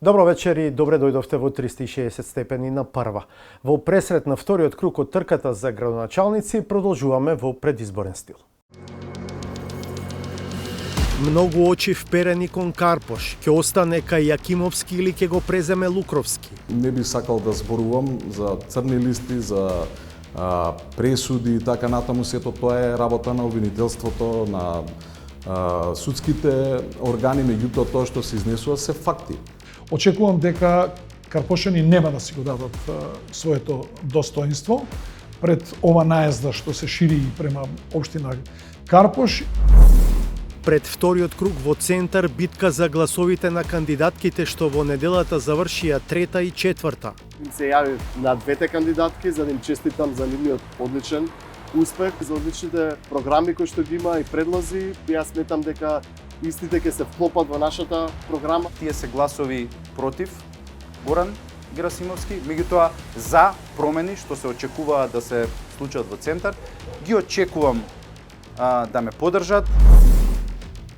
Добро вечер и добре дојдовте во 360 степени на прва. Во пресрет на вториот круг од трката за градоначалници продолжуваме во предизборен стил. Многу очи вперени кон Карпош. Ќе остане кај Јакимовски или ќе го преземе Лукровски? Не би сакал да зборувам за црни листи, за пресуди и така натаму. Сето тоа е работа на обвинителството, на судските органи, меѓутоа тоа што се изнесува се факти. Очекувам дека карпошани нема да си го дадат своето достоинство пред ова наезда што се шири према општина Карпош. Пред вториот круг во центар битка за гласовите на кандидатките што во неделата завршија трета и четврта. Се јавив на двете кандидатки за да им честитам за нивниот одличен успех, за одличните програми кои што ги има и предлози. Јас сметам дека истите ќе се вклопат во нашата програма. Тие се гласови против Горан Герасимовски, меѓутоа за промени што се очекува да се случат во центар. Ги очекувам да ме поддржат.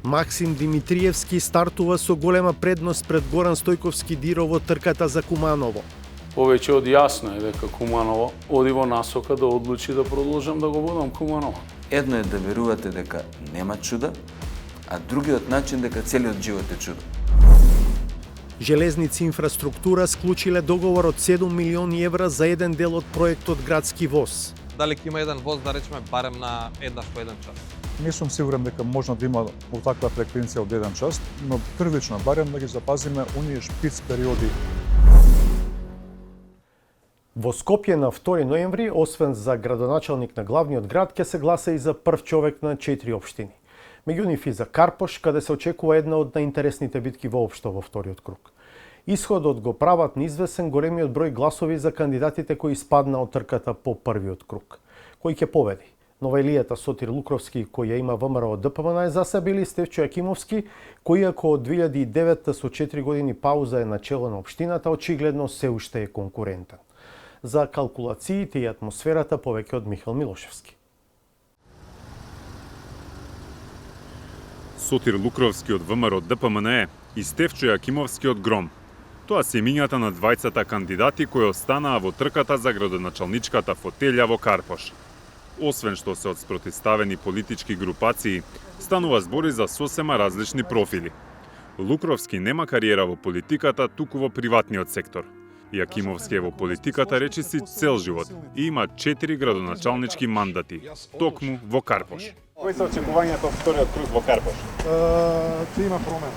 Максим Димитриевски стартува со голема предност пред Горан Стојковски Диро во трката за Куманово. Повеќе од јасно е дека Куманово оди во насока да одлучи да продолжам да го водам Куманово. Едно е да верувате дека нема чуда, а другиот начин дека целиот живот е чудо. Железници инфраструктура склучиле договор од 7 милиони евра за еден дел од проектот Градски воз. Дали ќе има еден воз, да речеме, барем на еднаш по еден час? Не сум сигурен дека можно да има таква фреквенција од еден час, но првично барем да ги запазиме оние шпиц периоди. Во Скопје на 2 ноември, освен за градоначалник на главниот град, ќе се гласа и за прв човек на 4 општини. Меѓу нив и за Карпош, каде се очекува една од најинтересните битки воопшто во вториот круг. Исходот го прават неизвесен големиот број гласови за кандидатите кои испадна од трката по првиот круг. Кој ќе победи? Новаилијата Сотир Лукровски, кој ја има ВМРО ДПМН, за себе или Стефчо Јакимовски, кој ако од 2009 со 4 години пауза е на чело на општината, очигледно се уште е конкурентен. За калкулациите и атмосферата повеќе од Михаил Милошевски. Сотир Лукровски од ВМРО ДПМН и Стефчо Јакимовски од ГРОМ. Тоа се имињата на двајцата кандидати кои останаа во трката за градоначалничката фотелја во Карпош. Освен што се од спротивставени политички групации, станува збори за сосема различни профили. Лукровски нема кариера во политиката, туку во приватниот сектор. Јакимовски е во политиката речиси цел живот и има 4 градоначалнички мандати, токму во Карпош. Кои се очекувањата од вториот круг во Карпош? Ќе има промена.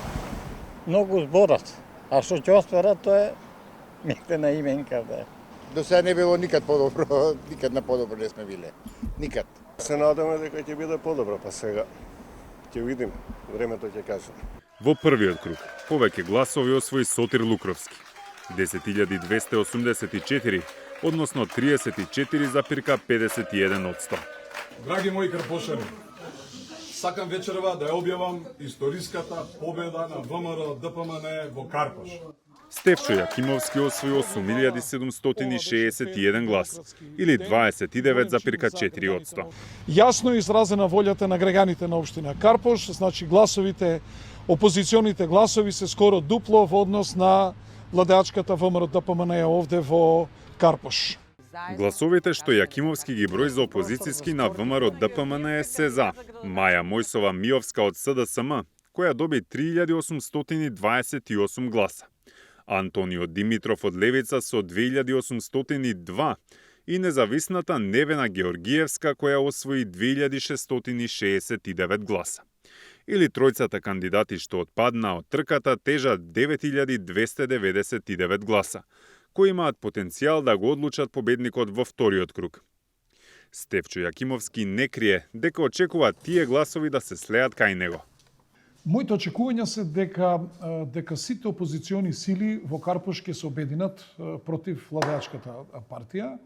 Многу зборат, а што ќе остварат, тоа е некде на именка. До сега не било никад подобро, никад на подобро не сме биле. Никад. Се надаме дека ќе биде подобро, па сега ќе видим, времето ќе каже. Во првиот круг повеќе гласови освои Сотир Лукровски. 10.284, односно 34,51%. Драги мои карпошани, сакам вечерва да ја објавам историската победа на ВМРО ДПМН во Карпош. Стефчо Јакимовски освои 8.761 глас, или 29,4%. Јасно изразена волјата на граѓаните на општина Карпош, значи гласовите, опозиционите гласови се скоро дупло во однос на владеачката ВМРО ДПМН овде во Карпош. Гласовите што Јакимовски ги брои за опозицијски на ВМРО ДПМН се за Маја Мојсова Миовска од СДСМ, која доби 3.828 гласа. Антонио Димитров од Левица со 2.802 и независната Невена Георгиевска која освои 2.669 гласа. Или тројцата кандидати што отпаднаа од трката тежат 9.299 гласа, кои имаат потенцијал да го одлучат победникот во вториот круг. Стефчо Јакимовски не крие дека очекува тие гласови да се слеат кај него. Моите очекувања се дека сите опозициони сили во Карпош ќе се обединат против владеачката партија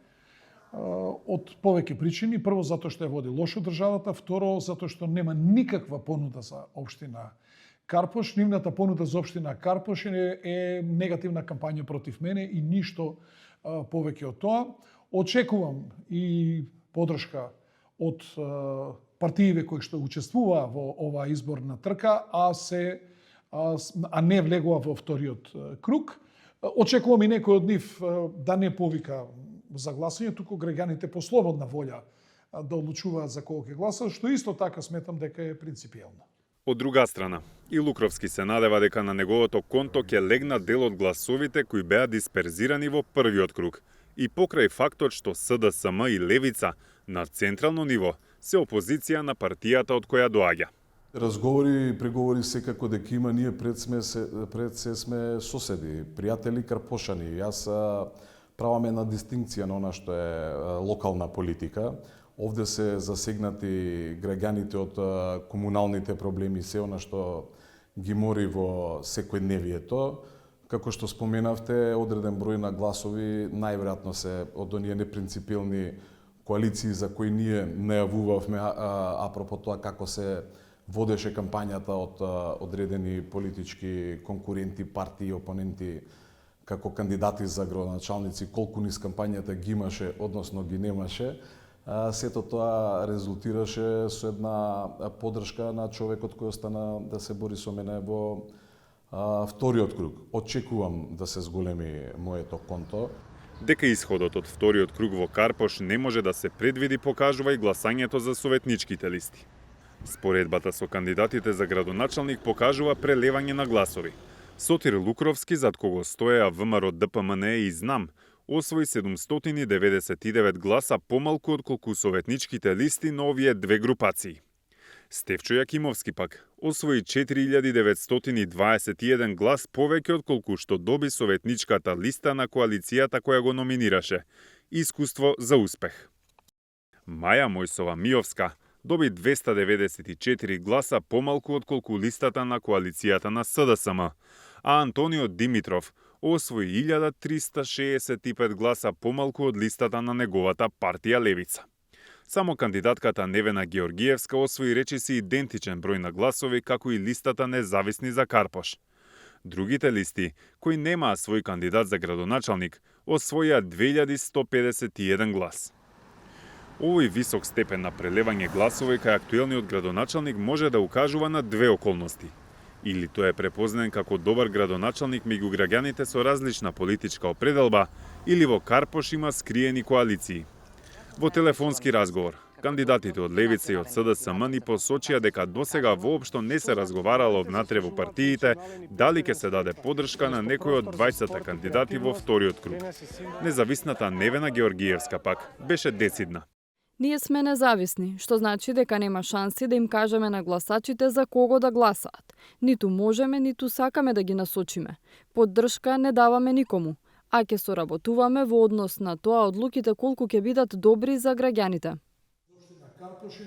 од повеќе причини. Прво, затоа што ја води лошо државата, второ, затоа што нема никаква понуда за општина Карпош. Нивната понуда за општина Карпош е негативна кампања против мене и ништо повеќе од тоа. Очекувам и поддршка од партиите кои што учествуваа во оваа изборна трка, а се а не влегува во вториот круг. Очекувам и некој од нив да не повика за гласање, туку граѓаните по слободна волја да одлучуваат за кого ќе гласат, што исто така сметам дека е принципијално. Од друга страна, и Лукровски се надева дека на неговото конто ќе легнат дел од гласовите кои беа дисперзирани во првиот круг и покрај фактот што СДСМ и Левица на централно ниво се опозиција на партијата од која доаѓа. Разговори и преговори секако дека има, ние пред се сме соседи, пријатели, карпошани. Јас правам една дистинкција на она што е локална политика. Овде се засегнати граѓаните од комуналните проблеми, се она што ги мори во секојдневието. Како што споменавте, одреден број на гласови најверојатно се од оние непринципилни коалиции за кои ние најавувавме апропо тоа како се водеше кампањата од одредени политички конкуренти, партии, опоненти, како кандидати за градоначалници, колку низ кампањата ги имаше, односно ги немаше. Сето тоа резултираше со една поддршка на човекот кој остана да се бори со мене во вториот круг. Очекувам да се зголеми моето конто. Дека исходот од вториот круг во Карпош не може да се предвиди, покажува и гласањето за советничките листи. Споредбата со кандидатите за градоначалник покажува прелевање на гласови. Сотир Лукровски, зад кого стоеа ВМРО, ДПМНЕ и ЗНАМ, освои 799 гласа помалку отколку советничките листи на овие две групации. Стефчо Јакимовски пак освои 4921 глас повеќе отколку што доби советничката листа на коалицијата која го номинираше. Искуство за успех. Маја Мојсова Миовска доби 294 гласа помалку отколку листата на коалицијата на СДСМ, а Антонио Димитров освои 1365 гласа помалку од листата на неговата партија Левица. Само кандидатката Невена Георгиевска освои речиси идентичен број на гласови како и листата Независни за Карпош. Другите листи, кои немаа свој кандидат за градоначалник, освоија 2151 глас. Овој висок степен на прелевање гласови кај актуелниот градоначалник може да укажува на две околности. Или тој е препознен како добар градоначалник меѓу граѓаните со различна политичка определба, или во Карпош има скриени коалиции. Во телефонски разговор, кандидатите од Левица и од СДСМ ни посочија дека досега воопшто не се разговарало внатре во партиите дали ќе се даде поддршка на некој од 20 кандидати во вториот круг. Независната Невена Георгиевска пак беше децидна. Ние сме независни, што значи дека нема шанси да им кажеме на гласачите за кого да гласаат. Ниту можеме, ниту сакаме да ги насочиме. Поддршка не даваме никому, а ќе соработуваме во однос на тоа одлуките колку ќе бидат добри за граѓаните.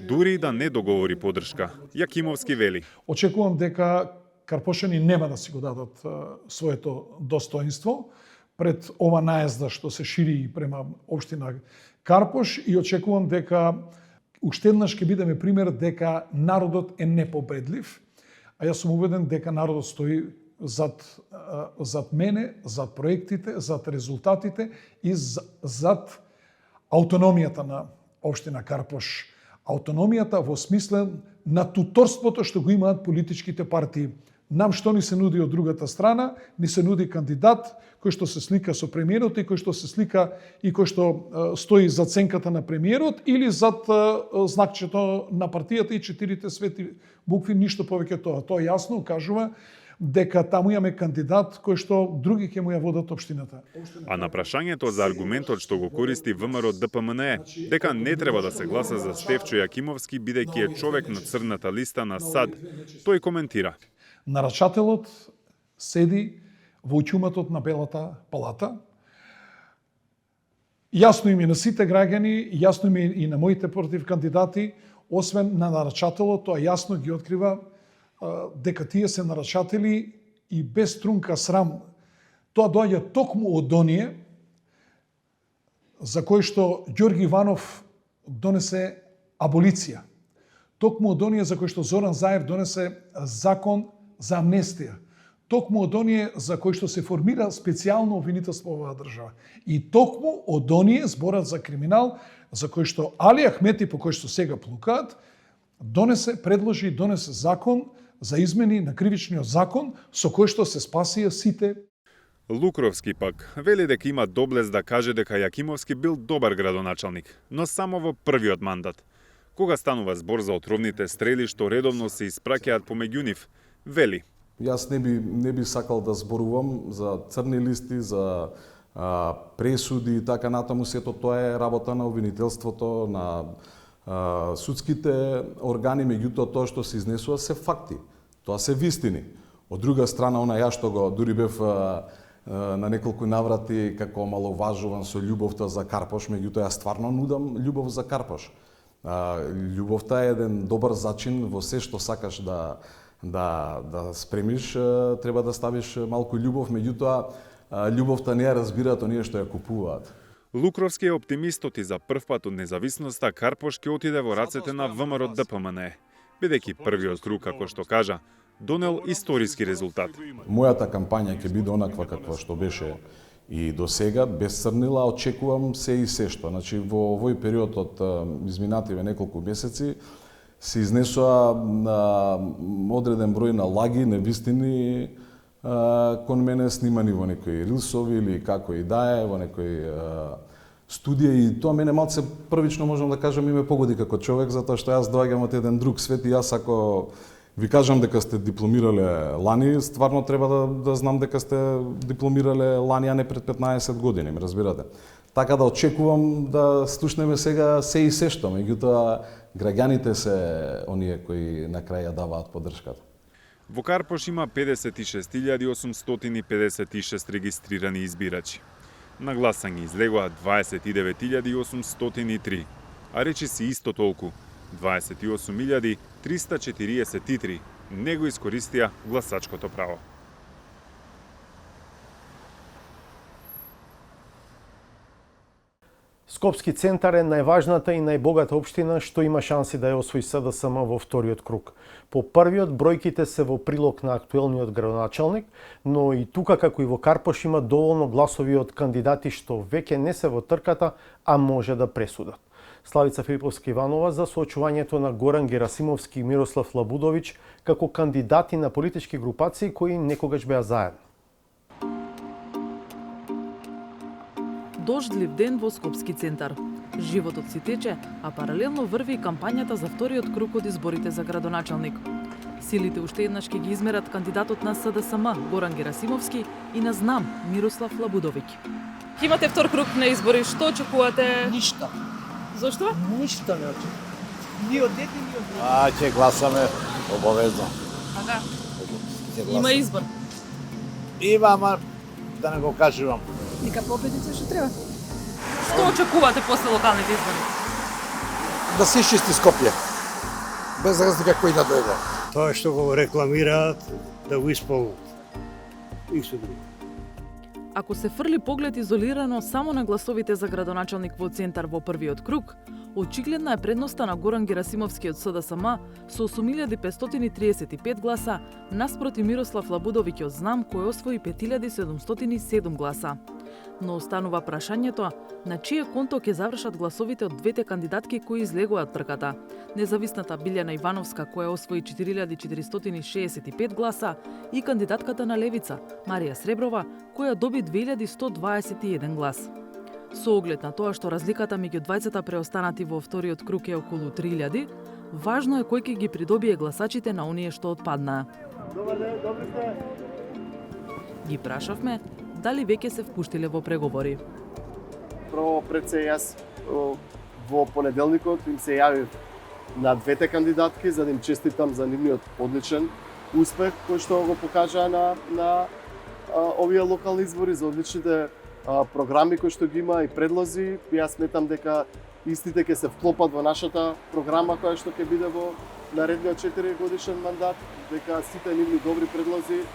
Дури и да не договори поддршка, Јакимовски вели. Очекувам дека карпошани нема да си го дадат своето достоинство пред ова наезда што се шири према општина Карпош и очекувам дека уште еднаш ќе бидеме пример дека народот е непобедлив, а јас сум убеден дека народот стои зад мене, зад проектите, зад резултатите и зад аутономијата на општина Карпош. Аутономијата во смисла на туторството што го имаат политичките партии. Нам што ни се нуди од другата страна, ни се нуди кандидат кој што се слика со премиерот и кој што се слика и кој што стои зад сенката на премиерот или зад знакчето на партијата и 4 свети букви, ништо повеќе тоа. Тоа јасно кажува дека таму имаме кандидат кој што други ќе му ја водат општината. А на прашањето за аргументот што го користи ВМРО ДПМНЕ, дека не треба да се гласа за Стефчо Јакимовски бидејќи е човек на црната листа на САД, тој коментира. Нарачателот седи во ќуматот на Белата палата. Јасно им е на сите граѓани, јасно им е и на моите против кандидати, освен на нарачателот, тоа јасно ги открива дека тие се нарачатели и без трунка срам. Тоа доаѓа токму од оние за кој што Ѓорги Иванов донесе аболиција. Токму од оние за кој што Зоран Заев донесе закон за амнестија. Токму од оние за кој што се формира специјално обвинителство во оваа држава. И токму од оние зборат за криминал за кој што Али Ахмети, по кој што сега плукаат, предложи закон за измени на кривичниот закон со кој што се спасија сите. Лукровски пак вели дека има доблест да каже дека Јакимовски бил добар градоначалник, но само во првиот мандат. Кога станува збор за отровните стрели што редовно се испраќаат помеѓу нив, вели: Јас не би сакал да зборувам за црни листи, за пресуди и така натаму, сето тоа е работа на обвинителството, на судските органи, меѓутоа тоа што се изнесува се факти. Тоа се вистини. Од друга страна, ја што го дури бев на неколку наврати како маловажуван со љубовта за Карпош, меѓутоа јас стварно нудам љубов за Карпош. Љубовта е еден добар зачин во се што сакаш да спремиш, треба да ставиш малку љубов, меѓутоа љубовта не ја разбираат оние што ја купуваат. Лукровски е оптимистот и за првпат од независноста Карпош ќе отиде во рацете на ВМРО ДПМН, бидејќи првиот круг, како што кажа, донел историски резултат. Мојата кампања ќе биде онаква каква што беше и до сега, без црнила, очекувам се и се што. Значи, во овој период од изминативе неколку месеци се изнесува одреден број на лаги, невистини кон мене, снимани во некои рилсови или како и да е, во некои студија, и тоа мене малце првично можам да кажам и ме погоди како човек, затоа што јас доаѓам од еден друг свет и јас ако ви кажам дека сте дипломирале лани, стварно треба да знам дека сте дипломирале лани, а не пред 15 години, ме разбирате. Така да очекувам да слушнеме сега се и се што, меѓутоа граѓаните се оние кои на крај ја даваат поддршката. Во Карпош има 56.856 регистрирани избирачи. На гласање излегоа 29.803, а речиси исто толку, 28.343, не го искористија гласачкото право. Скопски центар е најважната и најбогата општина што има шанси да ја освои СДСМ во вториот круг. По првиот бројките се во прилог на актуелниот градоначалник, но и тука како и во Карпош има доволно гласови од кандидати што веќе не се во трката, а може да пресудат. Славица Филиповска-Иванова за соочувањето на Горан Герасимовски и Мирослав Лабудовиќ како кандидати на политички групации кои некогаш беа заедно. Дождлив ден во Скопски центар. Животот си тече, а паралелно врви и кампањата за вториот круг од изборите за градоначалник. Силите уште еднаш ќе ги измерат кандидатот на СДСМ Горан Герасимовски и на ЗНАМ Мирослав Лабудовиќ. Имате втор круг на избори, што очекувате? Ништо. Зошто? Ништо не очекувам. Ни од дете, ни од дете. Ќе гласаме обавезно. Така. Има избор. Има, ама да не го кажувам. Нека победите што треба. Што очекувате после локалните избори? Да се чисти Скопје. Без разлика кој да дојде. Тоа што го рекламираат, да го исполнат. Ништо друго. Ако се фрли поглед изолирано само на гласовите за градоначалник во центар во првиот круг, очигледна е предноста на Горан Герасимовски од СДСМ со 8.535 гласа наспроти Мирослав Лабудовиќ од ЗНАМ кој освои 5.707 гласа. Но останува прашањето на чие конто ќе завршат гласовите од двете кандидатки кои излегуваат трката. Независната Билјана Ивановска која освои 4.465 гласа и кандидатката на Левица Марија Среброва која доби 2.121 глас. Со оглед на тоа што разликата меѓу двајцата преостанати во вториот круг е околу 3.000, важно е кој ќе ги придобие гласачите на оние што отпаднаа. Ги прашавме дали веќе се впуштиле во преговори. Прво пред се јас во понеделникот им се јавив на двете кандидатки за да им честитам за нивниот одличен успех кој што го покажаа на овие локални избори, за одличните програми кои што ги има и предлози. Јас сметам дека истите ќе се вклопат во нашата програма која што ќе биде во наредниот 4 годишен мандат, дека сите нивни добри предлози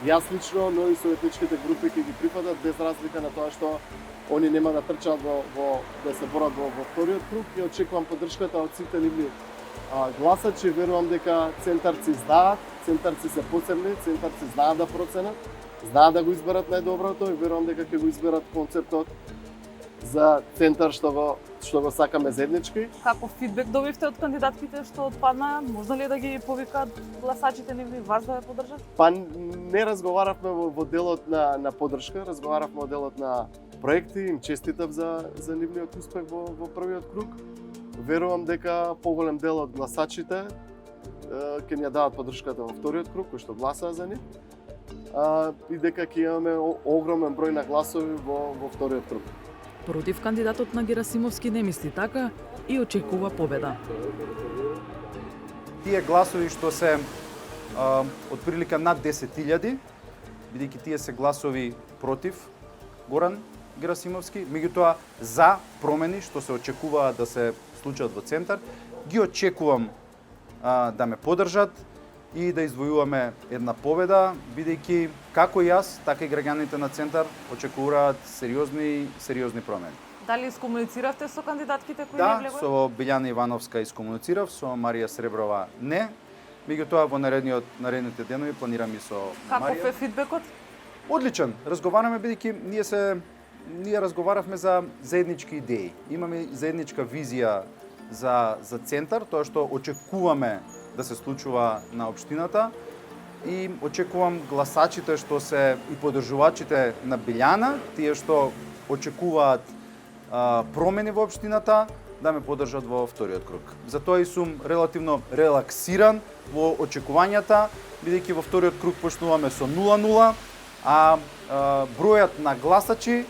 јас лично, но и советничките групи ќе ги прифатат без разлика на тоа што они нема да трчаат да се борат во вториот круг и очекувам поддршката од сите нивни гласачи. Верувам дека центарци знаат, центарци се посебни, центарци знаат да проценат, знаат да го изберат најдоброто и верувам дека ќе го изберат концептот за центар што го сакаме заеднички. Како фидбек добивте од кандидатките што отпаднаа? Можна ли да ги повикаат гласачите нивни вас да ја поддржат? Па не разговаравме во делот на поддршка, разговаравме во делот на проекти, им честитав за нивниот успех во првиот круг. Верувам дека поголем дел од гласачите ќе ни ја дадат поддршката во вториот круг, кои што гласаа за нив. И дека ќе имаме огромен број на гласови во вториот круг. Против кандидатот на Герасимовски не мисли така и очекува победа. Тие гласови што се од прилика над 10.000, бидејќи тие се гласови против Горан Герасимовски, меѓутоа за промени што се очекува да се случат во центар, ги очекувам да ме поддржат и да извојуваме една победа, бидејќи како и јас, така и граѓаните на центар очекуваат сериозни промени. Дали искомунициравте со кандидатките кои не Да, влегуваат? со Билјана Ивановска искомуницирав, со Марија Среброва не. Меѓутоа во наредните денови планирам и со Каков Марија. е фидбекот? Одличен. Разговараме бидејќи ние разговаравме за заеднички идеи. Имаме заедничка визија за центар, тоа што очекуваме да се случува на општината и очекувам гласачите што се и поддржувачите на Билјана, тие што очекуваат промени во општината, да ме поддржат во вториот круг. Затоа и сум релативно релаксиран во очекувањата, бидејќи во вториот круг почнуваме со 0-0, а бројот на гласачи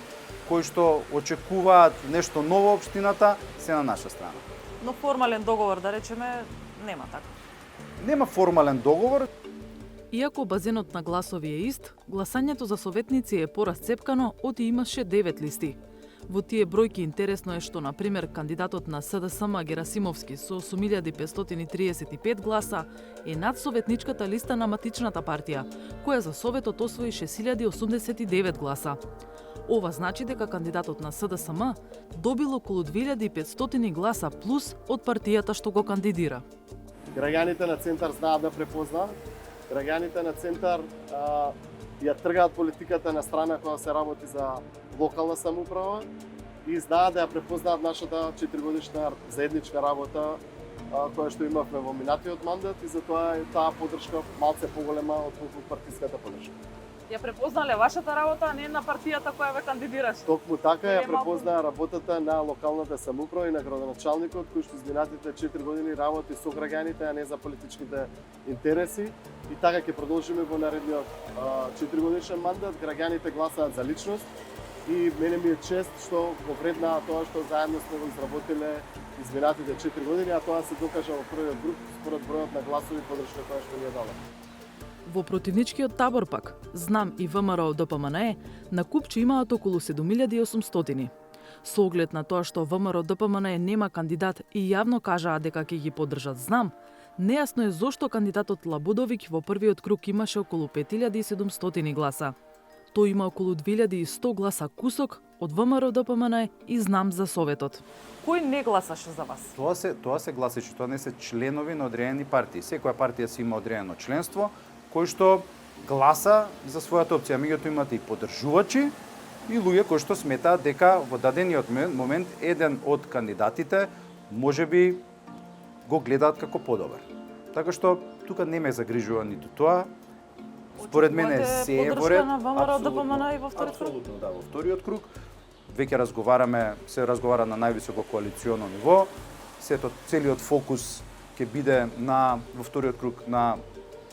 кои што очекуваат нешто ново во општината се на наша страна. Но формален договор, да речеме, нема така. Нема формален договор. Иако базенот на гласови е ист, гласањето за советници е порасцепкано, оти имаше 9 листи. Во тие бројки интересно е што, например, кандидатот на СДСМ Герасимовски со 8535 гласа е над советничката листа на Матичната партија, која за Советот освои 6089 гласа. Ова значи дека кандидатот на СДСМ добил околу 2500 гласа плюс од партијата што го кандидира. Граѓаните на центар знаат да препознаат. Граѓаните на центар ја тргаат политиката на страна кога се работи за локална самоуправа и знаат да ја препознаат нашата 4-годишна заедничка работа која што имавме во минатиот мандат и затоа е таа поддршка малце поголема од партиската поддршка. Ја препознале вашата работа, а не на партијата која ве кандидираше. Токму така ја препознаа работата на локалната самоуправа и на градоначалникот кој што изминатите 4 години работи со граѓаните, а не за политичките интереси. И така ќе продолжиме во наредниот 4-годишен мандат. Граѓаните гласаат за личност и мене ми е чест што го вреднаа тоа што заедно сме го изработиле изминатите 4 години, а тоа се докажа во првиот груп според бројот на гласови поддршка која што ни ја дала. Во противничкиот табор пак, ЗНАМ и ВМРО ДПМНЕ на Купче имаат околу 7800. Со оглед на тоа што ВМРО ДПМНЕ нема кандидат и јавно кажаа дека ќе ги поддржат ЗНАМ, нејасно е зошто кандидатот Лабудовиќ во првиот круг имаше околу 5700 гласа. Тој има околу 2100 гласа кусок од ВМРО ДПМНЕ и ЗНАМ за Советот. Кој не гласаше за вас? Тоа се гласачи, тоа не се членови на одредени партии. Секоја партија си има одредено членство, кој што гласа за својата опција. Меѓутоа имате и поддржувачи и луѓе кои што сметаат дека во дадениот момент еден од кандидатите можеби го гледаат како подобар. Така што тука не ме загрижува ниту тоа. Според мене се е во ред. Апсолутно, да, во вториот круг. Веќе се разговара на највисоко коалиционо ниво. Целиот фокус ќе биде во вториот круг на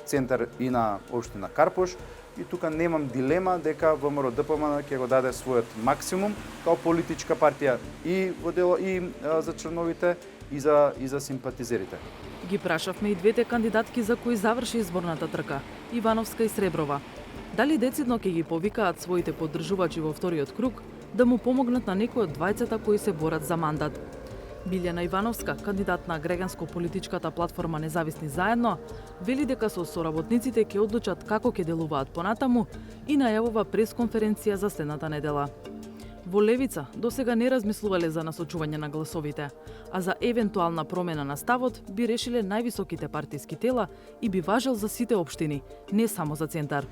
центар и на општина Карпош и тука немам дилема дека ВМРО ДПМН ќе го даде својот максимум као политичка партија и во дело и за членовите и за симпатизерите. Ги прашавме и двете кандидатки за кои заврши изборната трка, Ивановска и Среброва. Дали децидно ќе ги повикаат своите поддржувачи во вториот круг да му помогнат на некој од двајцата кои се борат за мандат. Билјана Ивановска, кандидат на граѓанско-политичката платформа Независни заедно, вели дека со соработниците ќе одлучат како ќе делуваат понатаму и најавува пресконференција за следната недела. Во Левица досега не размислувале за насочување на гласовите, а за евентуална промена на ставот би решиле највисоките партиски тела и би важел за сите општини, не само за центар.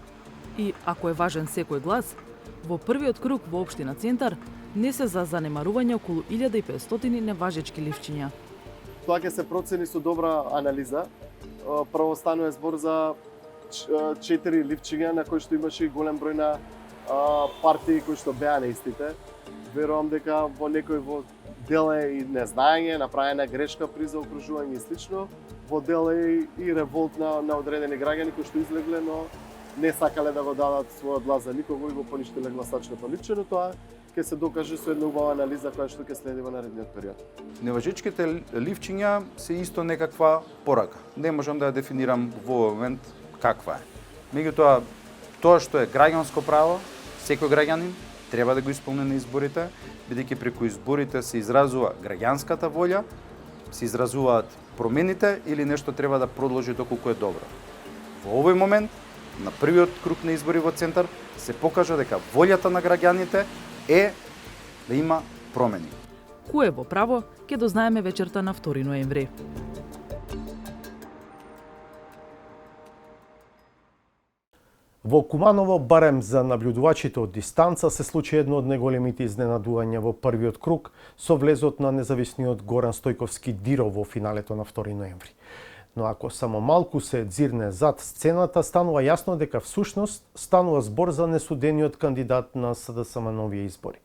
И ако е важен секој глас, Во првиот круг во општина Центар не се за занемарување околу 1500 неважечки ливчиња. Тоа ќе се процени со добра анализа. Прво станува збор за 4 ливчиња на кои што имаше и голем број на партии кои што беа неистите. Верувам дека во некој дел е и незнаење, направена грешка при заокружување и слично. Во дел е и револт на одредени граѓани кои што излегле, но не сакале да го дадат својот глас за никого и го поништиле гласачкото личе, но тоа ќе се докаже со една убава анализа која што ќе следи во наредниот период. Неважичките ливчиња се исто некаква порака. Не можам да ја дефинирам во момент каква е. Меѓутоа, тоа што е граѓанско право, секој граѓанин треба да го исполни на изборите, бидејќи преку изборите се изразува граѓанската волја, се изразуваат промените или нешто треба да продолжи доколку е добро. Во овој момент, на првиот круг на избори во Центар, се покажа дека волјата на граѓаните е да има промени. Кое во право ќе дознаеме вечерта на 2 ноември. Во Куманово, барем за наблюдувачите од дистанца, се случи едно од најголемите изненадувања во првиот круг со влезот на независниот Горан Стојковски Диро во финалето на 2 ноември. Но ако само малку се дзирне зад сцената, станува јасно дека всушност станува збор за несудениот кандидат на СДСМ на овие избори.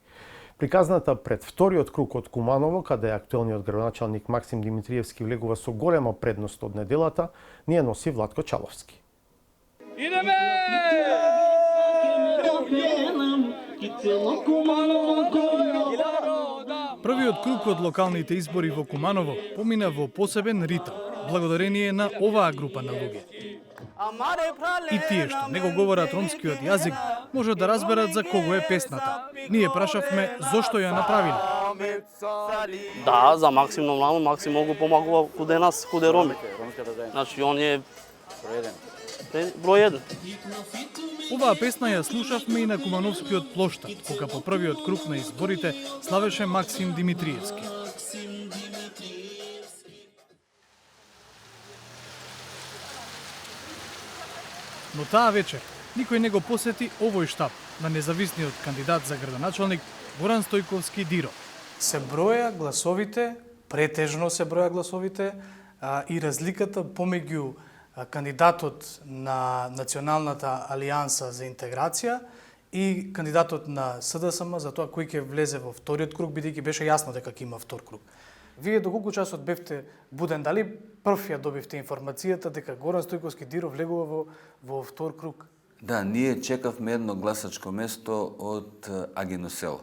Приказната пред вториот круг од Куманово, каде актуелниот градоначалник Максим Димитриевски влегува со голема предност од неделата, ни ја носи Владко Чаловски. Идеме! Првиот круг од локалните избори во Куманово помина во посебен ритм, благодарение на оваа група на луѓе. И тие што не го говорат ромскиот јазик, може да разберат за кого е песната. Ние прашавме зошто ја направиле. Да, за Максим нормално, Максим многу помагува куде нас, куде роми. Значи он е број 1. Оваа песна ја слушавме и на Кумановскиот плоштад, кога по првиот круг на изборите славеше Максим Димитриевски. Но таа вечер никој не го посети овој штаб на независниот кандидат за градоначалник Горан Стојковски Диро. Се броја гласовите, претежно се броја гласовите, и разликата помеѓу кандидатот на Националната алијанса за интеграција и кандидатот на СДСМ за тоа кој ќе влезе во вториот круг, бидејќи беше јасно дека ќе има втор круг. Вие до колку часот бевте буден, дали прв ја добивте информацијата дека Горан Стојковски Диро влегува во втор круг? Да, ние чекавме едно гласачко место од Агиносел.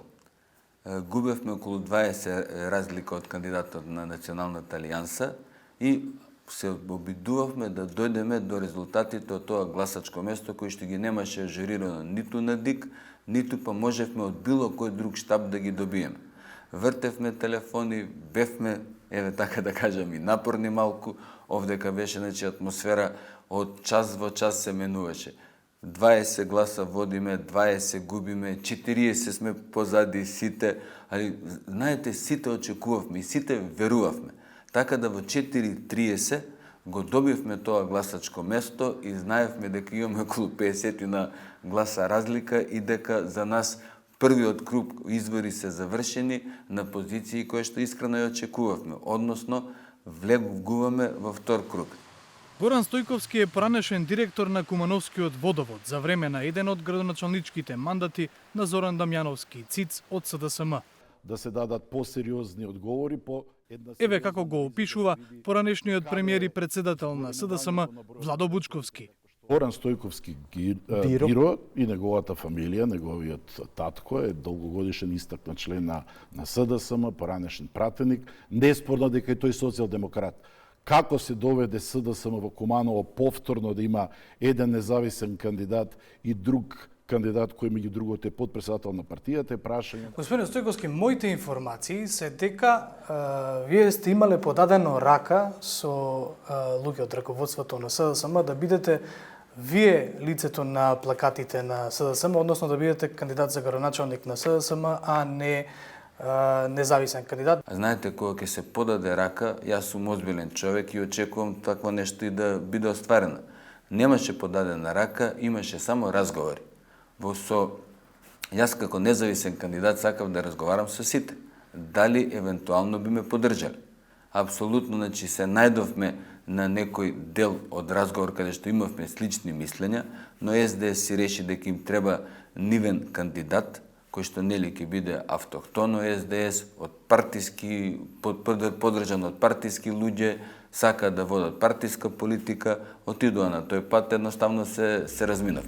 Губевме околу 20 разлика од кандидатот на Националната алијанса и се обидувавме да дојдеме до резултатите од тоа гласачко место кој што ги немаше ажурирано ниту на ДИК, ниту па можевме од било кој друг штаб да ги добиеме. Вртевме телефони, бевме, еве така да кажам, и напорни малку, овдека беше атмосфера од час во час се менуваше. 20 гласа водиме, 20 губиме, 40 сме позади сите, али знаете, сите очекувавме и сите верувавме. Така да во 4:30 го добивме тоа гласачко место и знаевме дека имаме околу 50 на гласа разлика и дека за нас првиот круг избори се завршени на позиции кои што искрено ја очекувавме, односно влегуваме во втор круг. Горан Стојковски е поранешен директор на Кумановскиот водовод за време на еден од градоначалничките мандати на Зоран Дамјановски и ЦИЦ од СДСМ. Да се дадат посериозни одговори по една... Еве како го опишува поранешниот премиер и председател на СДСМ Владо Бучковски. Горан Стојковски Диро и неговата фамилија, неговиот татко е долгогодишен истакнат член на СДСМ, поранешен пратеник, неспорно дека и тој социјалдемократ. Како се доведе СДСМ во Куманово повторно да има еден независен кандидат и друг кандидат кој меѓу другото е подпредседател на партијата, е прашање. Господин Стојковски, моите информации се дека вие сте имале подадено рака со луѓе од раководството на СДСМ да бидете вие лицето на плакатите на СДСМ, односно да бидете кандидат за градоначалник на СДСМ, а не независен кандидат. Знаете, кога ќе се подаде рака, јас сум озбилен човек и очекувам такво нешто и да биде остварено. Немаше подадена рака, имаше само разговори. Со Јас како независен кандидат сакав да разговарам со сите. Дали евентуално би ме поддржале. Апсолутно, значи, се најдовме на некој дел од разговор каде што имавме слични мислења, но СДС си реши дека им треба нивен кандидат, кој што нели ќе биде автохтоно СДС, од партиски, поддржан од партиски луѓе, сака да водат партиска политика, отидоа на тој пат, едноставно се разминав.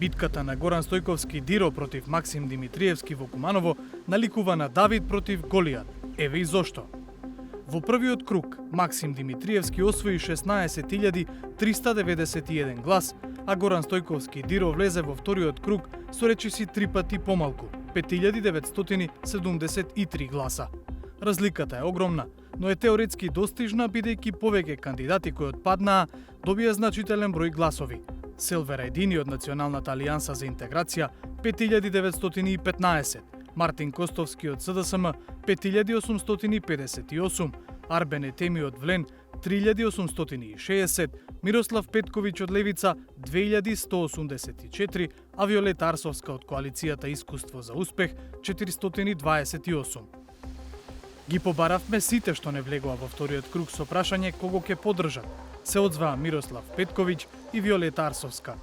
Битката на Горан Стојковски Диро против Максим Димитриевски во Куманово наликува на Давид против Голијат. Еве и зошто. Во првиот круг Максим Димитриевски освои 16.391 глас, а Горан Стојковски Диро влезе во вториот круг со речиси 3 пати помалку, 5.973 гласа. Разликата е огромна, но е теоретски достижна бидејќи повеќе кандидати кои отпаднаа добија значителен број гласови. Селвера Едини од Националната алијанса за интеграција 5.915, Мартин Костовски од СДСМ 5.858, Арбен Етеми од Влен 3.860, Мирослав Петковиќ од Левица 2.184, а Виолета Арсовска од коалицијата Искуство за успех 428. Ги побаравме сите што не влегоа во вториот круг со прашање кого ќе поддржат. Се одзваа Мирослав Петковиќ и Виолета Арсовска.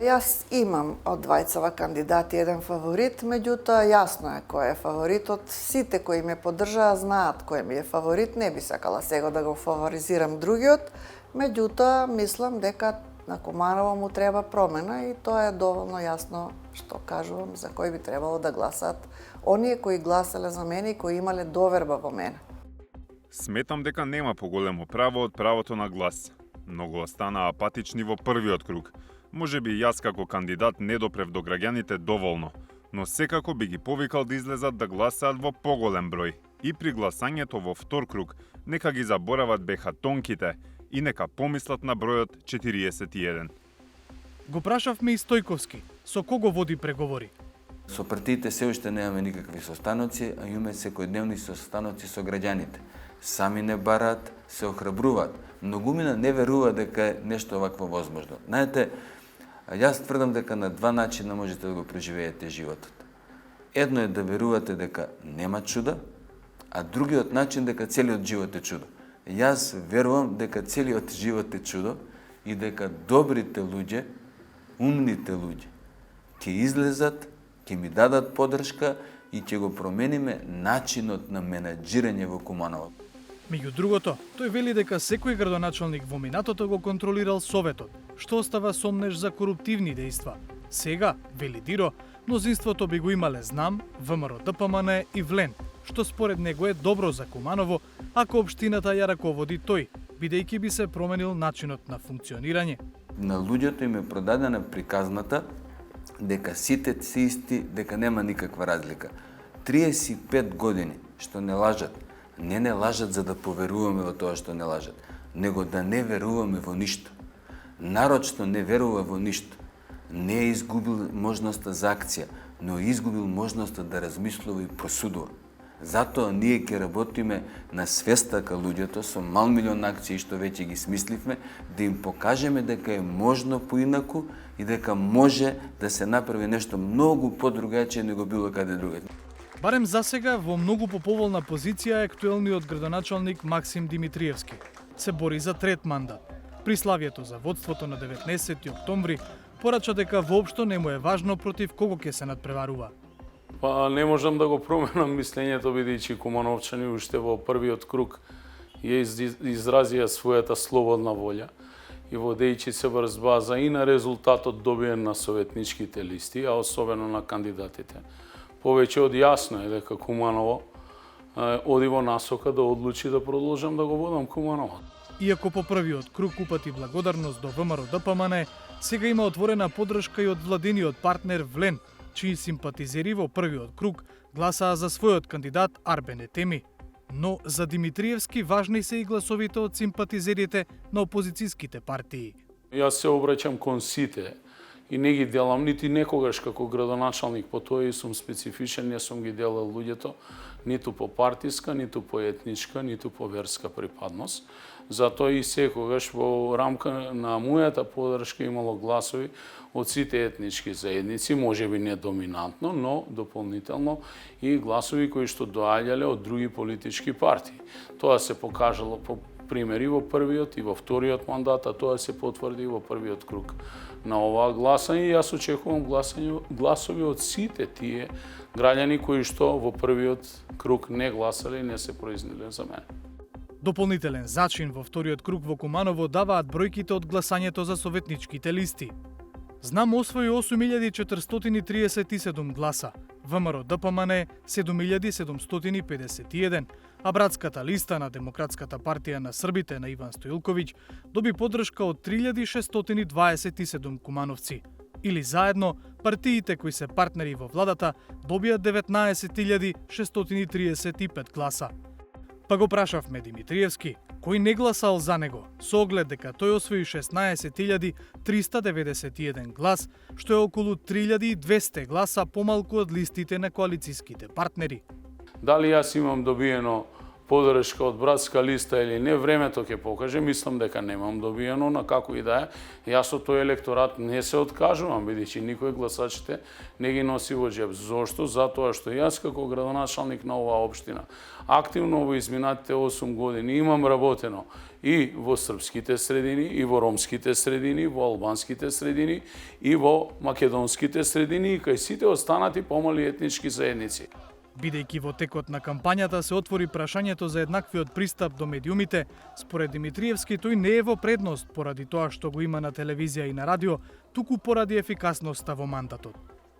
Јас имам од двајцава кандидати еден фаворит, меѓутоа јасно е кој е фаворитот. Сите кои ме поддржаа знаат кој ми е фаворит, не би сакала сега да го фаворизирам другиот, меѓутоа мислам дека на Куманово му треба промена и тоа е доволно јасно што кажувам за кој би требало да гласаат оние кои гласале за мене и кои имале доверба во мене. Сметам дека нема поголемо право од правото на глас. Многу останаа апатични во првиот круг. Може би јас како кандидат не допрев до граѓаните доволно, но секако би ги повикал да излезат да гласаат во поголем број. И при гласањето во втор круг, нека ги заборават бехатонките и нека помислат на бројот 41. Го прашавме и Стојковски, со кого води преговори. Со партиите се уште немаме никакви состаноци, а имаме секојдневни состаноци со граѓаните. Сами не бараат, се охрабруваат. Многумина не верува дека е нешто вакво возможно. Знаете, јас тврдам дека на два начина можете да го преживеете животот. Едно е да верувате дека нема чуда, а другиот начин дека целиот живот е чудо. Јас верувам дека целиот живот е чудо и дека добрите луѓе, умните луѓе, ќе излезат, ќе ми дадат поддршка и ќе го промениме начинот на менаџирање во Куманово. Меѓу другото, тој вели дека секој градоначалник во минатото го контролирал Советот, што остава сомнеж за коруптивни дејства. Сега, вели Диро, мнозинството би го имале ЗНАМ, ВМРО ДПМН и Влен, што според него е добро за Куманово, ако општината ја раководи тој, бидејќи би се променил начинот на функционирање. На луѓето им е продадена приказната дека сите се исти, дека нема никаква разлика. 35 години што не лажат, не лажат за да поверуваме во тоа што не лажат, него да не веруваме во ништо. Народ што не верува во ништо, не е изгубил можноста за акција, но е изгубил можноста да размислува и просудува. Затоа ние ќе работиме на свеста ка луѓето со мал милион акции што веќе ги смисливме, да им покажеме дека е можно поинаку и дека може да се направи нешто многу подругачие него било каде другаде. Барем засега во многу поповолна позиција е актуелниот градоначалник Максим Димитриевски. Се бори за трет мандат. При славието за водството на 19 октомври порача дека воопшто не му е важно против кого ќе се надпреварува. Па не можам да го променам мислењето, бидејќи кумановчани уште во првиот круг ја изразија својата слободна волја и водејќи се врз база и на резултатот добиен на советничките листи, а особено на кандидатите. Повеќе од јасно е дека Куманово оди во насока да одлучи да продолжам да го водам Куманово. Иако по првиот круг упати благодарност до ВМРО ДПМН, сега има отворена поддршка и од владиниот партнер Влен, чии симпатизери во првиот круг гласаа за својот кандидат Арбен Етеми. Но за Димитриевски важни се и гласовите од симпатизерите на опозицијските партии. Јас се обраќам кон сите и не ги делам нити некогаш како градоначалник, по тоа и сум специфичен, не сум ги делал луѓето, ниту по партиска, ниту по етничка, ниту по верска припадност. Затоа и секогаш во рамка на мојата поддршка имало гласови од сите етнички заедници, можеби не доминантно, но дополнително и гласови кои што доаѓале од други политички партии. Тоа се покажало по примери во првиот и во вториот мандат, а тоа се потврди во првиот круг на оваа гласање. Јас очекувам гласови од сите тие граѓани кои што во првиот круг не гласале и не се произнеле за мене. Дополнителен зачин во вториот круг во Куманово даваат бројките од гласањето за советничките листи. Знам освои 8437 гласа, ВМРО ДПМН 7751, а братската листа на Демократската партија на Србите на Иван Стоилковиќ доби поддршка од 3627 кумановци. Или заедно, партиите кои се партнери во владата добија 19635 гласа. Па го прашавме Димитриевски, кој не гласал за него, со оглед дека тој освои 16391 глас, што е околу 3200 гласа помалку од листите на коалицијските партнери. Дали јас имам добиено поддршка од братска листа или не, времето ќе покаже. Мислам дека немам добиено, на како и да е. Јас од тој електорат не се откажувам, бидејќи никој гласачите не ги носи во џеб. Зошто? Затоа што јас како градоначалник на оваа општина активно во изминатите 8 години имам работено и во српските средини, и во ромските средини, во албанските средини, и во македонските средини, и кај сите останати помали етнички заедници. Бидејќи во текот на кампањата се отвори прашањето за еднаквиот пристап до медиумите, според Димитриевски тој не е во предност поради тоа што го има на телевизија и на радио, туку поради ефикасноста во мандатот.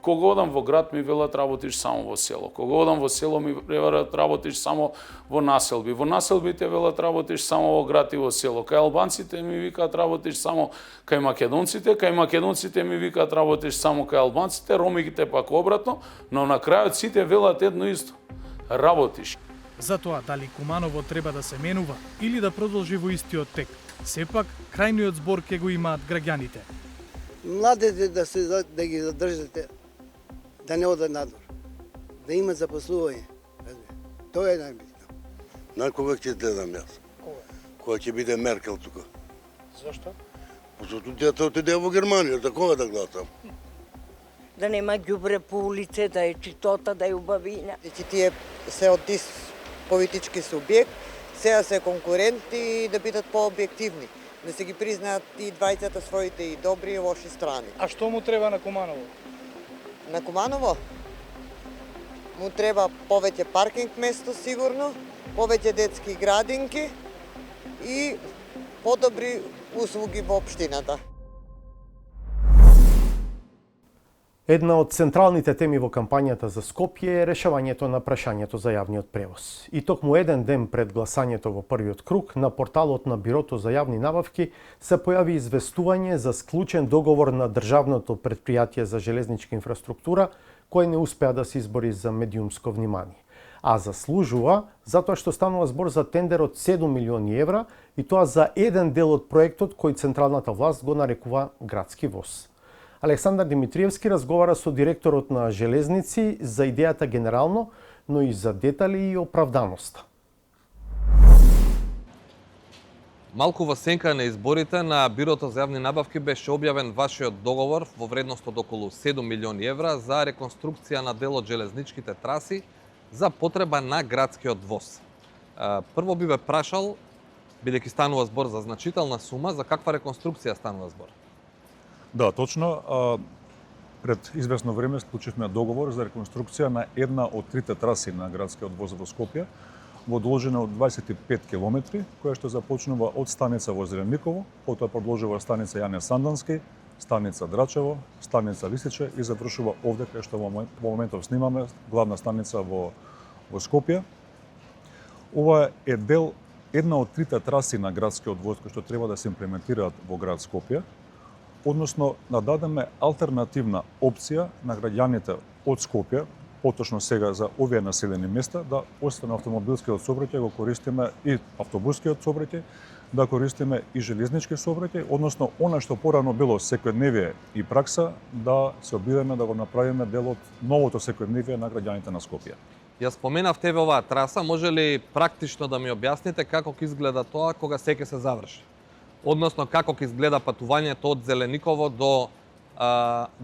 Кога одам во град ми велат работиш само во село. Кога одам во село ми велат работиш само во населби. Во населбите велат работиш само во град и во село. Кај албанците ми викаат работиш само кај македонците ми викаат работиш само кај албанците, ромите пак обратно, но на крајот сите велат едно исто. Работиш. Затоа дали Куманово треба да се менува или да продолжи во истиот тек, сепак крајниот збор ќе го имаат граѓаните. Младите да ги задржите, да не одат надвор, да имат запослување. Тоа е најбитно. На кога ќе гледам јас? Кога ќе биде Меркел тука? Зашто? Зато тя отиде во Германија, за кога да гласам? Да нема ѓубре по улице, да е чистота, да е убавина. Тие се од тис политички субјект, сега се конкуренти и да бидат пообјективни. Да се ги признаат и двајцата своите и добри и лоши страни. А што му треба на Куманово? На Куманово му треба повеќе паркинг место сигурно, повеќе детски градинки и подобри услуги во општината. Една од централните теми во кампањата за Скопје е решавањето на прашањето за јавниот превоз. И токму еден ден пред гласањето во првиот круг, на порталот на Бирото за јавни набавки се појави известување за склучен договор на Државното претпријатие за железничка инфраструктура, кој не успеа да се избори за медиумско внимание. А заслужува затоа што станува збор за тендер од 7 милиони евра и тоа за еден дел од проектот кој централната власт го нарекува градски воз. Александар Димитриевски разговара со директорот на Железници за идејата генерално, но и за детали и оправданоста. Малку во сенка на изборите на Бирото за јавни набавки беше објавен вашиот договор во вредност од околу 7 милиони евра за реконструкција на дел од железничките траси за потреба на градскиот воз. Прво би ве прашал, бидејќи станува збор за значителна сума, за каква реконструкција станува збор? Да, точно. Пред известно време склучивме договор за реконструкција на една од трите траси на градскиот воз во Скопје, во должина од 25 километри, која што започнува од станица во Зеленниково, потоа продолжува станица Јане Сандански, станица Драчево, станица Лисиче и завршува овде кај што во моментов снимаме главна станица во Скопје. Ова е една од трите траси на градскиот воз кои што треба да се имплементираат во град Скопје, односно да дадеме алтернативна опција на граѓаните од Скопје, поточно сега за овие населени места, да освен автомобилскиот сообраќај го користиме и автобускиот сообраќај, да користиме и железнички сообраќај, односно она што порано било секојдневие и пракса, да се обидеме да го направиме дел од новото секојдневие на граѓаните на Скопје. Ја споменавте оваа траса, може ли практично да ми објасните како ќе изгледа тоа кога се ќе се заврши? Односно како ќе изгледа патувањето од Зелениково до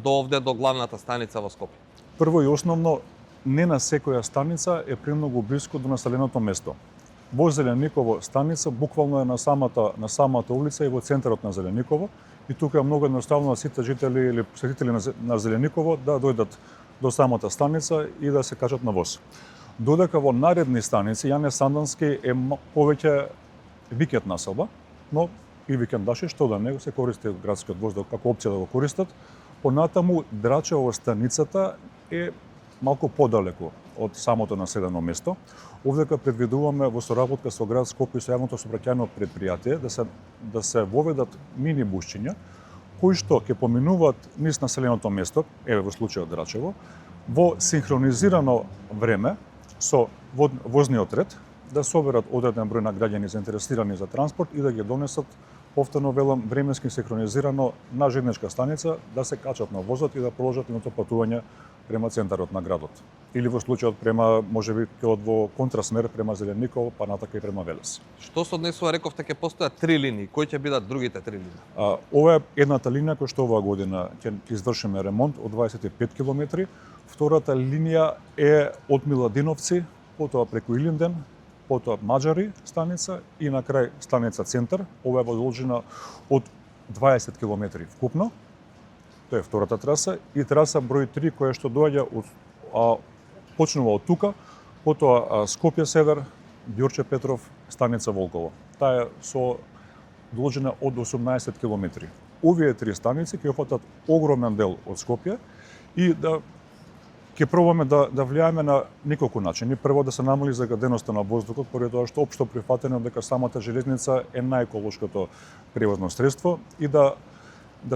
овде до главната станица во Скопје? Прво и основно, не на секоја станица е премногу блиску до населеното место. Во Зелениково станица буквално е на самата улица и во центарот на Зелениково, и тука е многу едноставно на сите жители или посетители на Зелениково да дојдат до самата станица и да се качат на воз. Додека во наредни станици, Јане Сандански е повеќе викенд населба, но и викендаши, што да не се користи градскиот воз како опција да го користат. Понатаму, Драчево станицата е малку подалеку од самото населено место. Овдека предвидуваме во соработка со град Скопје и со јавното сообраќајно предпријатие да се воведат мини бусчиња кои што ќе поминуваат низ населеното место, еве во случајот Драчево, во синхронизирано време со возниот ред, да соберат одреден број на граѓани заинтересирани за транспорт и да ги донесат, повторно велам, временски синхронизирано на железничка станица, да се качат на возот и да продолжат нивното патување према центарот на градот. Или во случајот према, можеби, ќе во контрасмер према Зелениково, па натака и према Велес. Што се однесува, рековте, ќе постојат 3 линии. Кои ќе бидат другите 3 линии? Ова е едната линија која што оваа година ќе извршиме ремонт од 25 км. Втората линија е од Миладиновци, потоа преку Илинден, потоа Маџари станица и на крај станица Центар. Ова е во должина од 20 км вкупно. Тоа е втората траса и траса број 3 која што доаѓа почнува од тука, потоа Скопје Север, Ѓорче Петров, станица Волково. Таа е со должина од 18 км. Овие 3 станици ќе опфатат огромен дел од Скопје и ќе пробаме да влијаеме на неколку начини. Прво да се намали загаденоста на воздухот, поради тоа што општо прифатено дека самата железница е најеколошкото превозно средство и да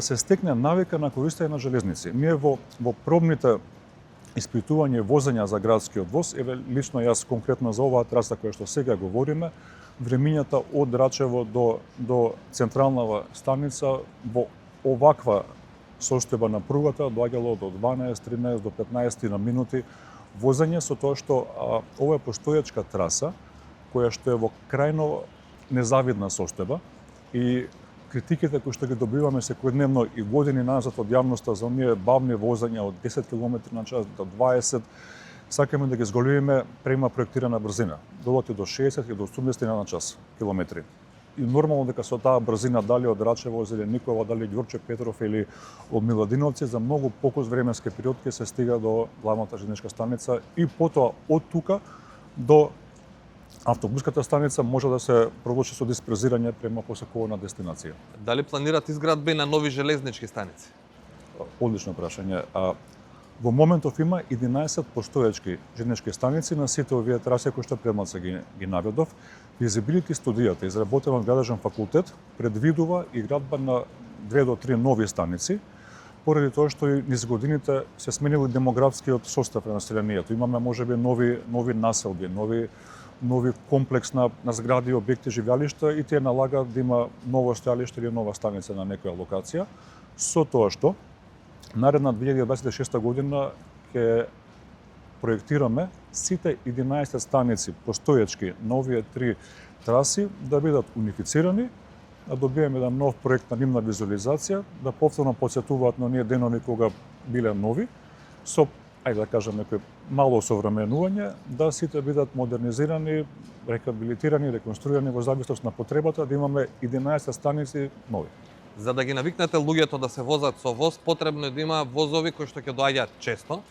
се стекне навика на користење на железници. Ние во пробните испитување и возења за градскиот воз, еве лично јас конкретно за оваа траса која што сега говориме, времињата од Драчево до централната станица во оваква состојба на пругата доаѓало до 12-13 до 15 на минути возење, со тоа што ова е постојачка траса која што е во крајно незавидна состојба и критиките кои што ги добиваме секојдневно и години назад од јавноста за оние бавни возења од 10 км на час до 20, сакаме да ги зголемиме према проектирана брзина, долати до 60 и до 80 на час километри. И нормално дека со таа брзина дали од Рачево, Зелениково, дали Ѓорче Петров или од Миладиновци за многу покус временски период ќе се стига до главната железничка станица и потоа од тука до автобуската станица може да се продолжи со дисперзирање према посакувана дестинација. Дали планират изградба на нови железнички станици? Одлично прашање. Во моментов има 11 постоечки железнички станици на сите овие траси кои што предмат се ги наведов. Визибилити студијата изработена од Градежен факултет предвидува и градба на 2 до 3 нови станици, поради тоа што и низ годините се сменил демографскиот состав на населението. Имаме можеби нови населби, нови комплекс на згради, објекти, живеалишта и тие налагаат да има ново стојалиште или нова станица на некоја локација. Со тоа што наредна 2026 година ќе проектираме сите 11 станици постоечки на овие 3 траси да бидат унифицирани, да добиеме еден нов проект на нивна визуализација, да повторно потсетуваат на оние денови кога биле нови, со, ајде да кажам, некој мало современување, да сите бидат модернизирани, рехабилитирани, реконструирани во зависност на потребата, да имаме 11 станици нови. За да ги навикнете луѓето да се возат со воз, потребно е да има возови кои што ќе доаѓаат често.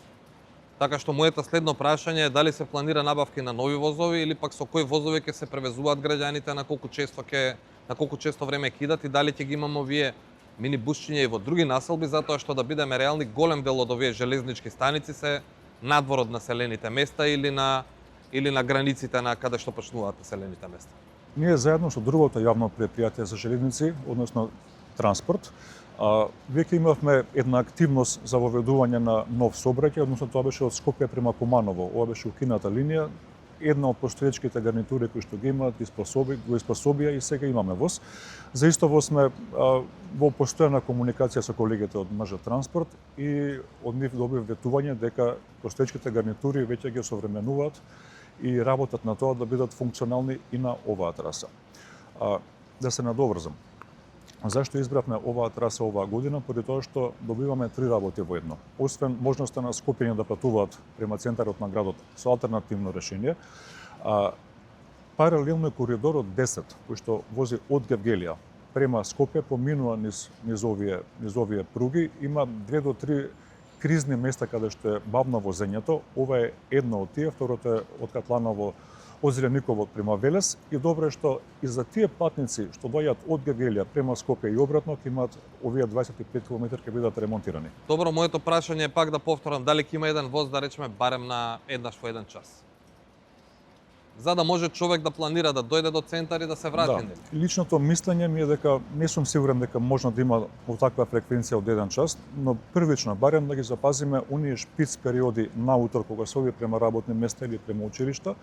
Така што моето следно прашање е дали се планира набавки на нови возови или пак со кои возови ќе се превезуваат граѓаните, на колку често време ќе идат и дали ќе ги имаме овие мини бусчиња и во други населби, затоа што да бидеме реални, голем дел од овие железнички станици се надвор од населените места или на границите на каде што почнуваат населените места. Ние заедно со другото јавно предпријатие за железници, односно транспорт, веќе имавме една активност за воведување на нов сообраќај, односно тоа беше од Скопје према Куманово. Ова беше укината линија една од постоечките гарнитури кои што ги имаат го испособија и сега имаме воз. За исто воз сме во постојана комуникација со колегите од МЖ Транспорт и од нив добив ветување дека постоечките гарнитури веќе ги осовременуваат и работат на тоа да бидат функционални и на оваа траса. Да се надоврзам. Зашто избравме оваа траса оваа година? Поради тоа што добиваме 3 работи во едно. Освен можноста на скопјани да патуваат према центарот на градот со алтернативно решение, паралелно е коридорот 10, кој што вози од Гевгелија према Скопје, поминува низ овие пруги, има 2 до 3 кризни места каде што е бавно возењето. Ова е едно од тие, второто е од Катланово од Зелениково према Велес и добро е што и за тие патници што доаѓаат од Гевгелија према Скопје и обратно ќе имаат овие 25 км ќе бидат ремонтирани. Добро, моето прашање е пак да повторам, дали ќе има еден воз да речеме барем на еднаш во еден час? За да може човек да планира да дојде до центар и да се врати. Да. Личното мислење ми е дека не сум сигурен дека можно да има таква фреквенција од еден час, но првично барем да ги запазиме оние шпиц периоди наутро кога се оди према работни места или према училишта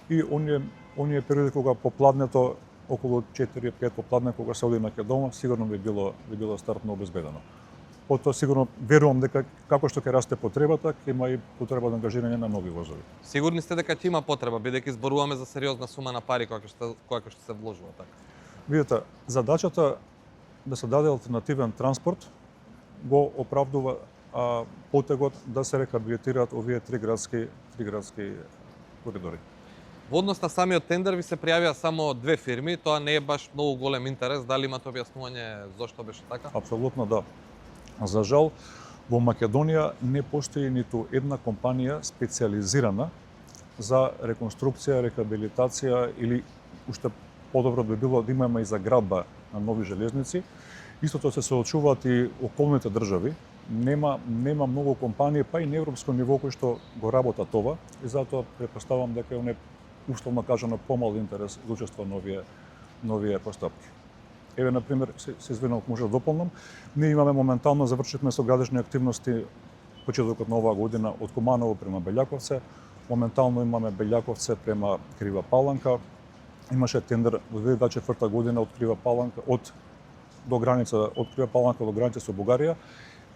и оние периоди кога попладнето околу 4-5 попладне кога се оди на дома, сигурно би било стартно обезбедено. Потоа сигурно верувам дека како што ќе расте потребата, ќе има и потреба за ангажирање на нови возови. Сигурни сте дека ќе има потреба, бидејќи зборуваме за сериозна сума на пари која што се вложува така? Видете, задачата да се даде алтернативен транспорт го оправдува потегот да се рехабилитираат овие три градски коридори. Во однос на самиот тендер ви се пријавија само 2 фирми, тоа не е баш многу голем интерес, дали имате објаснување зошто беше така? Апсолутно да. За жал, во Македонија не постои ниту една компанија специализирана за реконструкција, рехабилитација или уште подобро би било да имаме и за градба на нови железници. Истото се соочуваат и околните држави. Нема многу компании, па и на европско ниво кои што го работат ова и затоа претпоставам дека е условно кажано помал интерес за учество новие постапки. Еве, например, се извинувам, може да дополнам, ние имаме моментално завршивме со градежни активности почетокот на оваа година од Куманово према Белјаковце, моментално имаме Белјаковце према Крива Паланка, имаше тендер во 2024 година од Крива Паланка до граница со Бугарија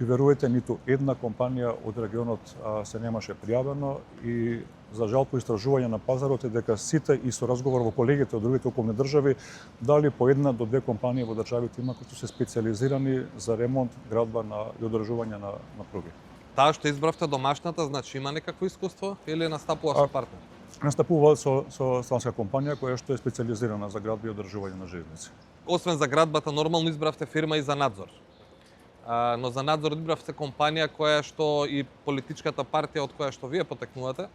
и верувате ниту една компанија од регионот се немаше пријавено и за жал по истражување на пазарот е дека сите и со разговор во колегите од другите околни држави дали по една до две компании во државите има кои се специализирани за ремонт, градба и одржување на пруги. Таа што избравте домашната, значи има некакво искуство или настапува со партнер? Настапува со странска компанија која што е специализирана за градба и одржување на железници. Освен за градбата, нормално избравте фирма и за надзор. Но за надзор избравте компанија која што и политичката партија од која што вие потекнувате,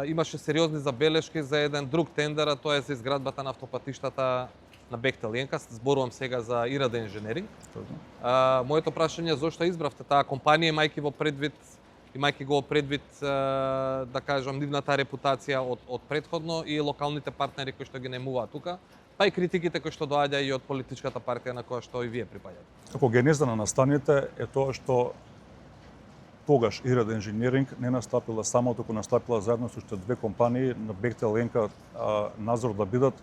имаше сериозни забелешки за еден друг тендер, а тоа е за изградбата на автопатиштата на Бехтел Јенка. Зборувам сега за ИРД инженеринг. Моето прашање е зошто избравте таа компанија, имајќи го предвид, да кажам, нивната репутација од претходно и локалните партнери кои што ги наемуваат тука, па и критиките кои што доаѓа и од политичката партија на која што и вие припаѓате. Како генеза на настаните е тоа што тогаш ИРД инженеринг не настапила само, туку настапила заедно со уште две компании на Бехтел Јенка надзор да бидат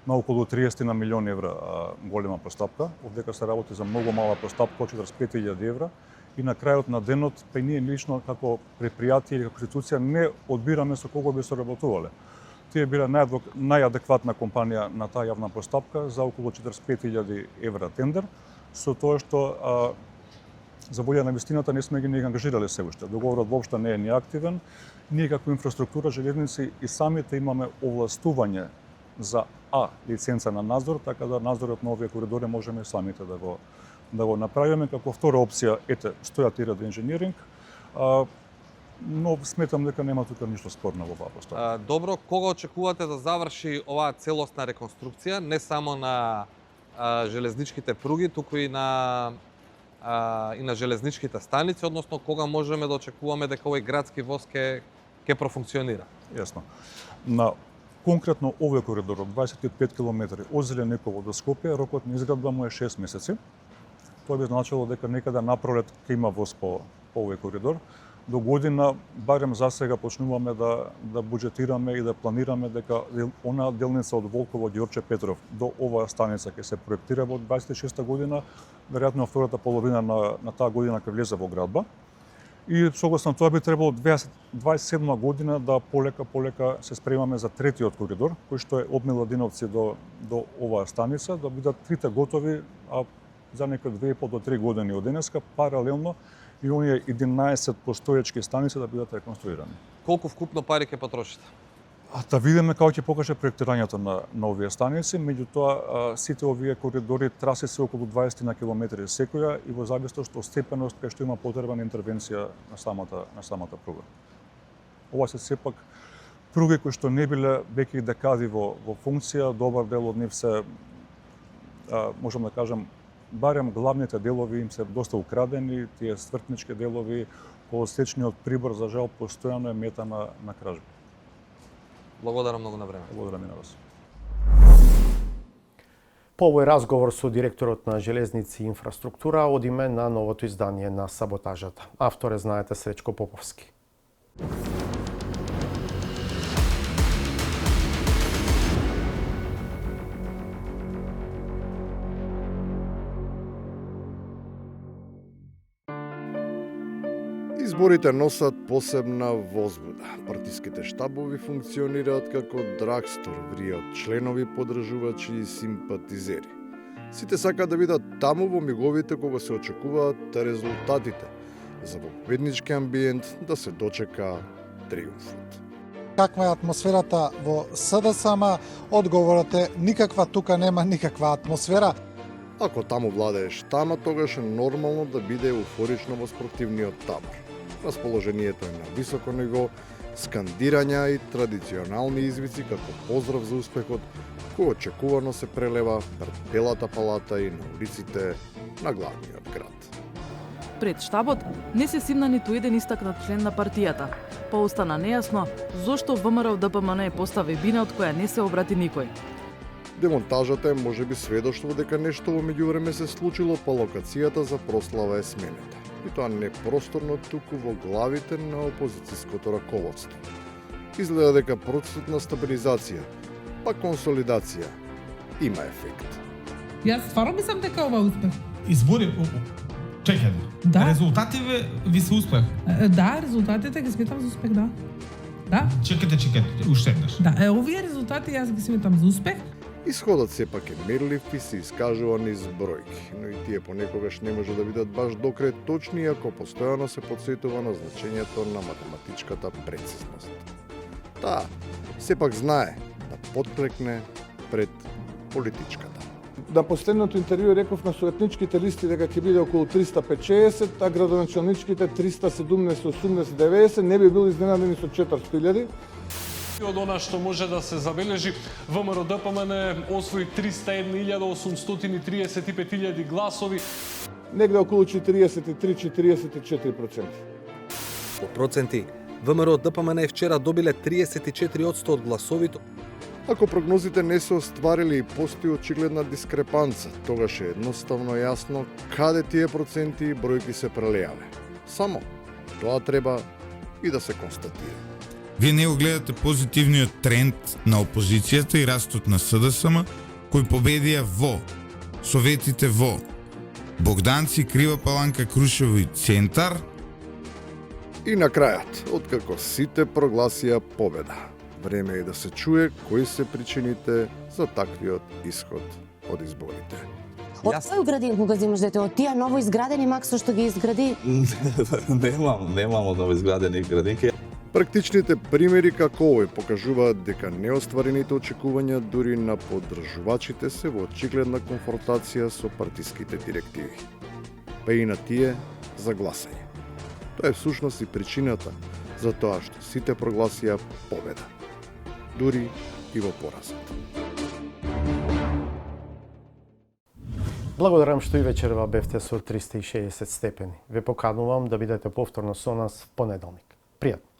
на околу 30 на милиони евра голема постапка. Овдека се работи за многу мала постапка од 45.000 евра. И на крајот на денот, па и ние лично како предпријатие или како институција не одбираме со кого би соработувале. Тие била најадекватна компанија на таа јавна постапка за околу 45.000 евра тендер, со тоа што за волја на вистината не сме ги ангажирале се уште. Договорот воопшто не е ни активен. Ние како инфраструктура железници и самите имаме овластување за лиценца на надзор, така да надзорот на овие коридори можеме самите да го направиме. Како втора опција, стојат ИРД инженеринг, но сметам дека нема тука ништо спорно во оваа постапка. Добро, кога очекувате да заврши оваа целосна реконструкција, не само на железничките пруги, туку и на железничките станици, односно кога можеме да очекуваме дека овој градски воз ќе профункционира? Јасно. На конкретно овој коридор од 25 км од Зелениково до Скопје, рокот на изградба му е 6 месеци. Тоа би значило дека некаде напролет ќе има воз по овој коридор. до година барем за сега почнуваме да буџетираме и да планираме дека она делница од Волково Ѓорче Петров до оваа станица ќе се проектира во 26 година, веројатно втората половина на таа година ќе влезе во градба. И согласно тоа би требало 27 година да полека се спремаме за третиот коридор, кој што е од Миладиновци до оваа станица, да бидат трите готови, а за некои 2,5 до 3 години од денеска, паралелно и оние 11 постоечки станици да бидат реконструирани. Колку вкупно пари ќе потрошите? Да видиме како ќе покаже проектирањето на овие станици, меѓутоа сите овие коридори траси се околу 20 на километри секоја и во зависност од степеност кај што има потреба на интервенција на самата пруга. Ова се сепак пруги кои што не биле веќе декади во функција, добар дел од нив се можам да кажам барем главните делови им се доста украдени, тие ствртнички делови, колосечниот прибор за жал постојано е мета на кражби. Благодарам многу на време. Благодарам и на вас. По овој разговор со директорот на Железници и инфраструктура одиме на новото издание на Саботажата. Автор е, знаете, Сречко Поповски. Изборите носат посебна возбуда. Партиските штабови функционираат како драгстор, вријат членови, подржувачи и симпатизери. Сите сакаат да видат таму во миговите кога се очекуваат резултатите, за во победнички амбиент да се дочека триумфот. Каква е атмосферата во СДСМ? Одговорот е никаква, тука нема никаква атмосфера. Ако таму владееш тама, тогаш е нормално да биде еуфорично во спротивниот табор. Расположението е на високо ниво, скандирања и традиционални извици како поздрав за успехот, кој очекувано се прелева пред Белата палата и на улиците на главниот град. Пред штабот не се симна ниту еден истакнат член на партијата, па остана нејасно зошто ВМРО ДПМН постави бина од која не се обрати никој. Демонтажата е можеби сведоштво дека нешто во меѓувреме се случило, па локацијата за прослава е сменета. И тоа не просторно, туку во главите на опозицијското раководство. Изгледа дека процесот на стабилизација, па консолидација, има ефект. Јас стварно мислам дека ова успех. Избори, чекајте. Да. Резултативе ви се успех. Да, резултатите ги сметам за успех, да. Да. Чекајте, уште еднаш. Да, овие резултати јас ги сметам за успех. Исходот сепак е мерлив и се искажува низ бројки, но и тие понекогаш не може да бидат баш докрај точни, ако постојано се потсетува на значењето на математичката прецизност. Таа сепак знае да подклекне пред политичката. На последното интервју реков на советничките листи дека ќе биде околу 350, а градоначалничките 370, 80, 90, не би бил изненадени со 400.000. Од она што може да се забележи, ВМРО ДПМН освои 301.835.000 гласови. Негде околу 43-44%. По проценти, ВМРО ДПМН вчера добиле 34% од гласовите. Ако прогнозите не се остварили и постои очигледна дискрепанца, тогаш е едноставно јасно каде тие проценти и бројки се прелеале. Само тоа треба и да се констатира. Вие не го гледате позитивниот тренд на опозицијата и растот на СДСМ, кои победија во советите во Богданци, Крива Паланка, Крушево и Центар. И на крајот, откако сите прогласија победа, време е да се чуе кои се причините за таквиот исход од изборите. Од кој градин кога земаш дете? Од тие ново изградени Максо што ги изгради? Немам од ново изградени градинки. Практичните примери како овој покажуваат дека неостварените очекувања дури на поддржувачите се во очигледна конфронтација со партиските директиви, па и на тие за гласање. Тоа е всушност и причината за тоа што сите прогласија победа, дури и во поразот. Благодарам што и вечерва бевте со 360 степени. Ве поканувам да бидете повторно со нас в понеделник. Пријатно!